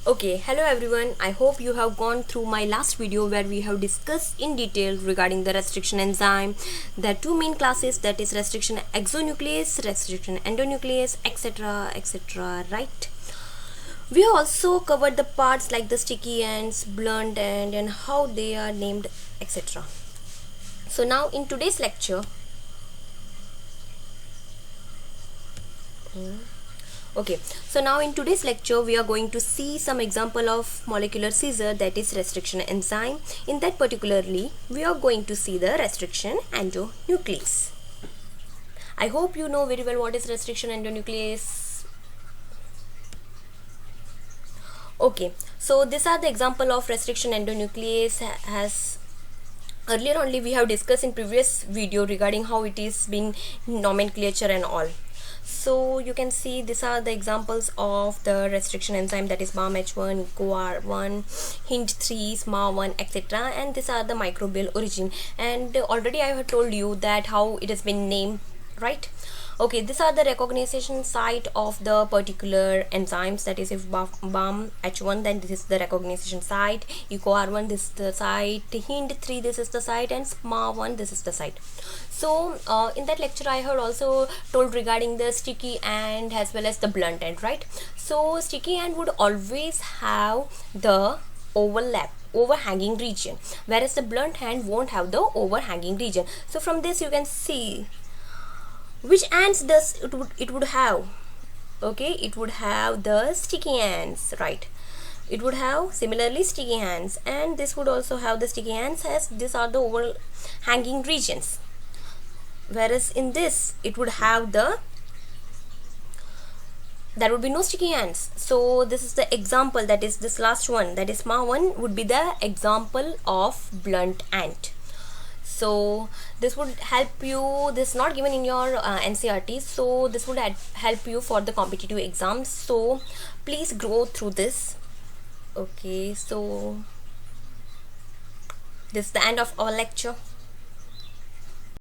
Okay, hello everyone. I hope you have gone through my last video where we have discussed in detail regarding the restriction enzyme. There are two main classes, that is restriction exonuclease, restriction endonuclease, etc. right? We have also covered the parts like the sticky ends, blunt end, and how they are named, etc. So now in today's lecture, okay, so now in today's lecture we are going to see some example of molecular scissor, that is restriction enzyme. In that particularly we are going to see the restriction endonuclease. I hope you know very well what is restriction endonuclease. Okay, so these are the example of restriction endonuclease. As earlier only we have discussed in previous video regarding how it is being nomenclature and all. So you can see these are the examples of the restriction enzyme, that is BAM-H1, CoR1, Hint3, SMA1, etc. And these are the microbial origin, and already I have told you that how it has been named, right? Okay, these are the recognition site of the particular enzymes, that is if BAM-H1, then this is the recognition site, CoR1 this is the site, Hint3 this is the site, and SMA1 this is the site. So in that lecture I had also told regarding the sticky end as well as the blunt end, right? So sticky end would always have the overhanging region, whereas the blunt end won't have the overhanging region. So from this you can see which ends does it would have. Okay, it would have the sticky ends, right? It would have similarly sticky ends, and this would also have the sticky ends, as these are the overhanging regions, whereas in this it would have there would be no sticky ends. So this is the example, that is this last one, that is SMA1 would be the example of blunt end. So this would help you, this is not given in your NCERT, so this would help you for the competitive exams, so please go through this. Okay, so this is the end of our lecture.